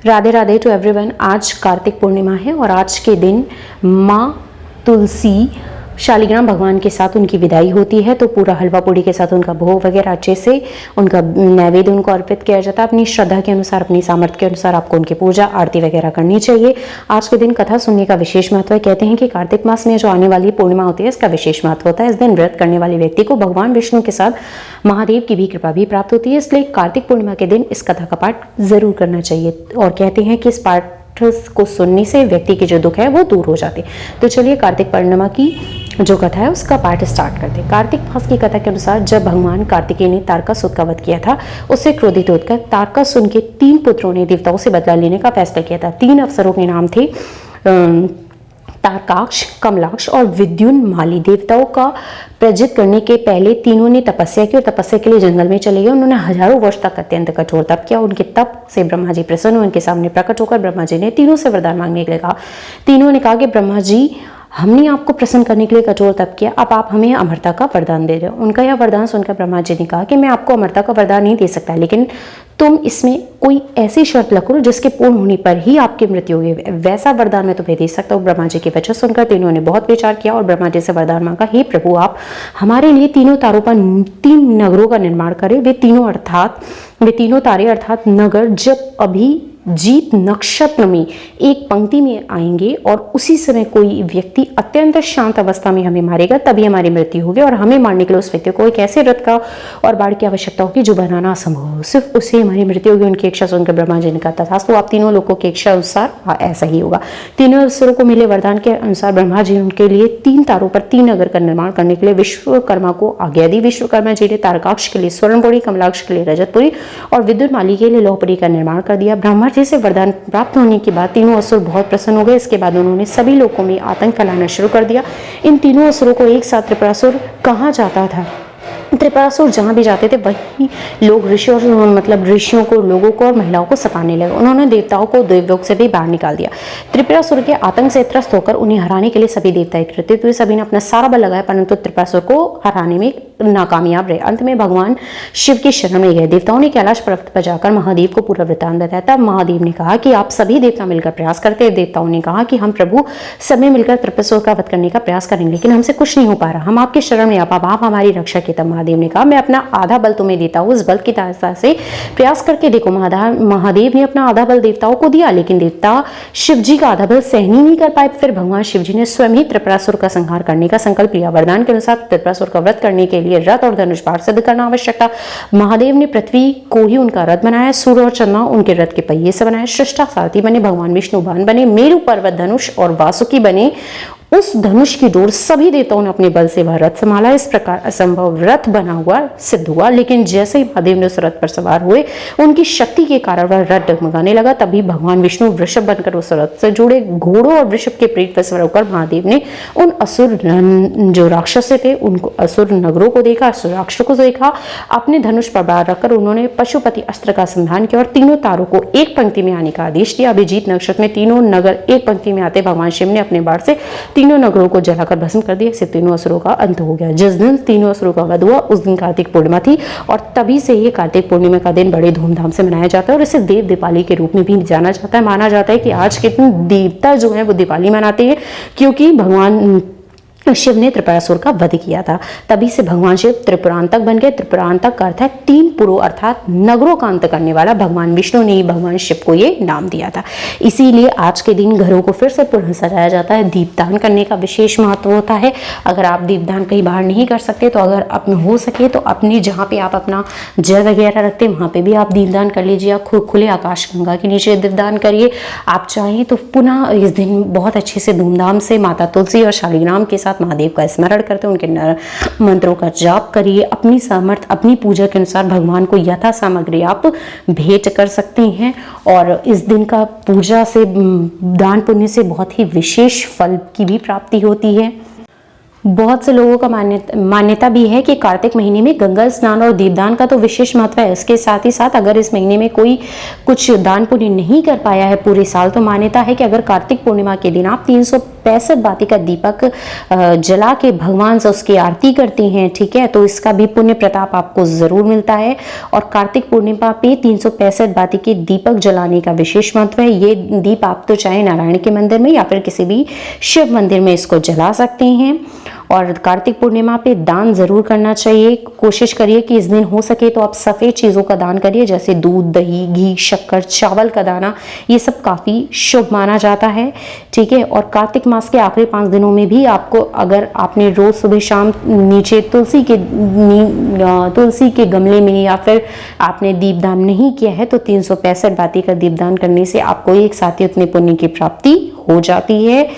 Radhe Radhe to everyone. आज कार्तिक पूर्णिमा है और आज के दिन माँ तुलसी शालिग्राम भगवान के साथ उनकी विदाई होती है। तो पूरा हलवा पूड़ी के साथ उनका भोग वगैरह अच्छे से उनका नैवेद्य उनको अर्पित किया जाता है। अपनी श्रद्धा के अनुसार, अपनी सामर्थ्य के अनुसार आपको उनकी पूजा आरती वगैरह करनी चाहिए। आज के दिन कथा सुनने का विशेष महत्व है। कहते हैं कि कार्तिक मास में जो आने वाली पूर्णिमा होती है इसका विशेष महत्व होता है। इस दिन व्रत करने वाले व्यक्ति को भगवान विष्णु के साथ महादेव की भी कृपा भी प्राप्त होती है। इसलिए कार्तिक पूर्णिमा के दिन इस कथा का पाठ जरूर करना चाहिए और कहते हैं कि इस पाठ को सुनने से व्यक्ति के जो दुख है वो दूर हो जाते। तो चलिए कार्तिक पूर्णिमा की जो कथा है उसका पाठ स्टार्ट करते हैं। कार्तिक मास की कथा के अनुसार जब भगवान कार्तिकेय ने तारकासुर का वध किया था, उससे क्रोधित होकर तारकासुर के 3 पुत्रों ने देवताओं से बदला लेने का फैसला किया था। 3 अप्सरों के नाम थे तारकाक्ष, कमलाक्ष और विद्युन्माली। देवताओं का प्रजित करने के पहले तीनों ने तपस्या की और तपस्या के लिए जंगल में चले गए। उन्होंने हजारों वर्ष तक अत्यंत कठोर तप किया। उनके तप से ब्रह्मा जी प्रसन्न हुए। उनके सामने प्रकट होकर ब्रह्मा जी ने तीनों से वरदान मांगने के लिए कहा। तीनों ने कहा कि ब्रह्मा जी, हमने आपको प्रसन्न करने के लिए कठोर तप किया, अब आप हमें अमरता का वरदान दे रहे हो। उनका यह वरदान सुनकर ब्रह्मा जी ने कहा कि मैं आपको अमरता का वरदान नहीं दे सकता, लेकिन तुम इसमें कोई ऐसी शर्त लगाओ जिसके पूर्ण होने पर ही आपकी मृत्यु होगी, वैसा वरदान मैं तुम्हें दे सकता हूँ। ब्रह्मा जी की वचन सुनकर तीनों ने बहुत विचार किया और ब्रह्मा जी से वरदान मांगा, हे प्रभु, आप हमारे लिए तीनों तारों पर 3 नगरों का निर्माण करें। वे तीनों तारे अर्थात नगर जब अभी जीत नक्षत्र में एक पंक्ति में आएंगे और उसी समय कोई व्यक्ति अत्यंत शांत अवस्था में हमें मारेगा, तभी हमारी मृत्यु होगी। और हमें मारने के लिए उस व्यक्ति को एक ऐसे रथ का और बाढ़ की आवश्यकता होगी जो बनाना असंभव हो, सिर्फ उसे हमारी मृत्यु होगी। उनकी इच्छा सुनकर ब्रह्मा जी ने कहा था, तो आप तीनों लोगों की इच्छा अनुसार ऐसा ही होगा। तीनों अवसरों को मिले वरदान के अनुसार ब्रह्मा जी उनके लिए 3 तारों पर 3 नगर का निर्माण करने के लिए विश्वकर्मा को आज्ञा दी। विश्वकर्मा जी ने तारकाक्ष के लिए स्वर्णपुरी, कमलाक्ष के लिए रजतपुरी और विद्युन्माली के लिए लौहपुरी का निर्माण कर दिया। ब्रह्मा जी से वरदान प्राप्त होने के बाद तीनों असुर बहुत प्रसन्न हो गए। इसके बाद उन्होंने सभी लोगों में आतंक फैलाना शुरू कर दिया। इन तीनों असुरों को एक साथ त्रिपुरासुर कहा जाता था। त्रिपुरासुर जहाँ भी जाते थे वही लोग ऋषियों को, लोगों को और महिलाओं को सताने लगे। उन्होंने देवताओं को देवलोक से भी बाहर निकाल दिया। त्रिपुरासुर के आतंक से त्रस्त होकर उन्हें हराने के लिए सभी देवता एकत्रित हुए। सभी ने अपना सारा बल लगाया, परंतु त्रिपुरासुर को हराने में नाकामयाब रहे। अंत में भगवान शिव की शरण में गए। देवताओं ने कैलाश पर्वत पर जाकर महादेव को पूरा वृत्तांत बताया। तब महादेव ने कहा कि आप सभी देवता मिलकर प्रयास करते हैं। देवताओं ने कहा कि हम प्रभु सब मिलकर त्रिपुरासुर का वध करने का प्रयास करेंगे, लेकिन हमसे कुछ नहीं हो पा रहा, हम आपके शरण में आप हमारी रक्षा की। तब महादेव ने कहा, मैं अपना आधा बल तुम्हें देता हूँ, उस बल की सहायता से प्रयास करके देखो। महादेव ने अपना आधा बल देवताओं को दिया, लेकिन देवता शिव जी का आधा बल सहन ही नहीं कर पाए। फिर भगवान शिव जी ने स्वयं ही त्रिपुरासुर का संहार करने का संकल्प लिया। वरदान के अनुसार त्रिपुरासुर का वध करने के लिए रथ और धनुष बाण सिद्ध करना आवश्यक था। महादेव ने पृथ्वी को ही उनका रथ बनाया, सूर्य और चंद्रमा उनके रथ के पहिए से बनाए, सृष्टा सारथी बने, भगवान विष्णु वाहन बने, मेरु पर्वत धनुष और वासुकी बने। उस धनुष की डोर सभी देवताओं ने अपने बल से वह रथ संभाला। इस प्रकार असंभव रथ बना हुआ सिद्ध हुआ। लेकिन जैसे ही महादेव ने उस रथ पर सवार हुए, उनकी शक्ति के कारण वह रथ डगमगाने लगा। तभी भगवान विष्णु वृषभ बनकर उस रथ से जुड़े। घोड़ों और वृषभ के पीठ पर सवार होकर महादेव ने उन असुर जो राक्षस थे, उनको असुर नगरों को देखा, असुर राक्षसों को देखा। अपने धनुष पर बाण रखकर उन्होंने पशुपति अस्त्र का संधान किया और तीनों तारों को एक पंक्ति में आने का आदेश दिया। अभिजीत नक्षत्र में तीनों नगर एक पंक्ति में आते भगवान शिव ने अपने बाण से तीनों नगरों को जलाकर भस्म कर दिया। इससे तीनों असुरों का अंत हो गया। जिस दिन तीनों असुरों का वध हुआ उस दिन कार्तिक पूर्णिमा थी और तभी से ये कार्तिक पूर्णिमा का दिन बड़े धूमधाम से मनाया जाता है और इसे देव दीपावली के रूप में भी जाना जाता है। माना जाता है कि आज के दिन देवता जो है वो दिवाली मनाते हैं, क्योंकि भगवान शिव ने त्रिपुरासुर का वध किया था। तभी से भगवान शिव त्रिपुरांतक बन गए। त्रिपुरांतक का अर्थ है 3 पुरों अर्थात नगरों का अंत करने वाला। भगवान विष्णु ने ही भगवान शिव को ये नाम दिया था। इसीलिए आज के दिन घरों को फिर से पुनः सजाया जाता है। दीपदान करने का विशेष महत्व होता है। अगर आप दीपदान कहीं बाहर नहीं कर सकते तो अगर अपने हो सके तो अपने जहाँ पे आप अपना जल वगैरह रखते हैं वहाँ पे भी आप दीपदान कर लीजिए। आप खुले आकाश गंगा के नीचे दीपदान करिए। आप चाहें तो पुनः इस दिन बहुत अच्छे से धूमधाम से माता तुलसी और शालिग्राम के साथ महादेव का स्मरण करते हैं, उनके मंत्रों का जाप करिए। अपनी सामर्थ्य, अपनी पूजा के अनुसार भगवान को यथा सामग्री आप भेंट कर सकते हैं और इस दिन का पूजा से, दान पुण्य से बहुत ही विशेष फल की भी प्राप्ति होती है। बहुत से लोगों का मान्यता भी है कि कार्तिक महीने में गंगा स्नान और दीपदान का तो विशेष महत्व है। इसके साथ ही साथ अगर इस महीने में कोई कुछ दान पुण्य नहीं कर पाया है पूरे साल, तो मान्यता है कि अगर कार्तिक पूर्णिमा के दिन आप 365 बाती का दीपक जला के भगवान से उसकी आरती करते हैं, ठीक है, तो इसका भी पुण्य प्रताप आपको जरूर मिलता है। और कार्तिक पूर्णिमा पे 365 बाती के दीपक जलाने का विशेष महत्व है। ये दीप आप तो चाहे नारायण के मंदिर में या फिर किसी भी शिव मंदिर में इसको जला सकते हैं। और कार्तिक पूर्णिमा पे दान जरूर करना चाहिए। कोशिश करिए कि इस दिन हो सके तो आप सफ़ेद चीज़ों का दान करिए, जैसे दूध, दही, घी, शक्कर, चावल का दाना, ये सब काफ़ी शुभ माना जाता है, ठीक है। और कार्तिक मास के आखिरी 5 दिनों में भी आपको, अगर आपने रोज़ सुबह शाम नीचे तुलसी के गमले में या फिर आपने दीपदान नहीं किया है तो 365 बाती का दीपदान करने से आपको एक साथ ही उतने पुण्य की प्राप्ति हो जाती है।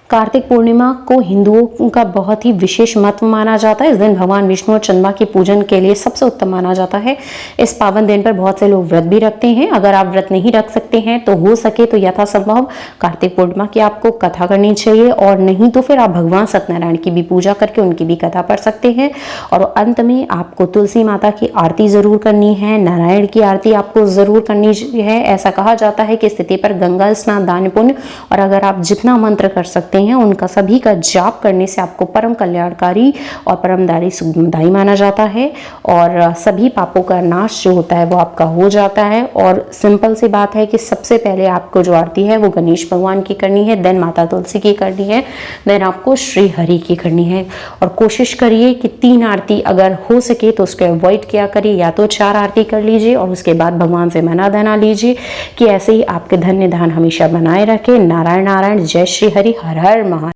कार्तिक पूर्णिमा को हिंदुओं का बहुत ही विशेष महत्व माना जाता है। इस दिन भगवान विष्णु और चंद्रमा के पूजन के लिए सबसे उत्तम माना जाता है। इस पावन दिन पर बहुत से लोग व्रत भी रखते हैं। अगर आप व्रत नहीं रख सकते हैं तो हो सके तो यथासंभव कार्तिक पूर्णिमा की आपको कथा करनी चाहिए, और नहीं तो फिर आप भगवान सत्यनारायण की भी पूजा करके उनकी भी कथा पढ़ सकते हैं। और अंत में आपको तुलसी माता की आरती जरूर करनी है, नारायण की आरती आपको जरूर करनी है। ऐसा कहा जाता है कि स्थिति पर गंगा स्नान, दान पुण्य, और अगर आप जितना मंत्र कर सकते हैं उनका सभी का जाप करने से आपको परम कल्याणकारी और परमदायी सुखदायी माना जाता है, और सभी पापों का नाश जो होता है वो आपका हो जाता है। और सिंपल सी बात है कि सबसे पहले आपको जो आरती है वो गणेश भगवान की करनी है, देन माता तुलसी की करनी है, देन आपको श्री हरि की करनी है। और कोशिश करिए कि 3 आरती अगर हो सके तो उसको अवॉइड किया करिए, या तो 4 आरती कर लीजिए और उसके बाद भगवान से मना धना लीजिए कि ऐसे ही आपके धन्य धान हमेशा बनाए रखे। नारायण नारायण, जय श्री हरि, हर हर महादेव।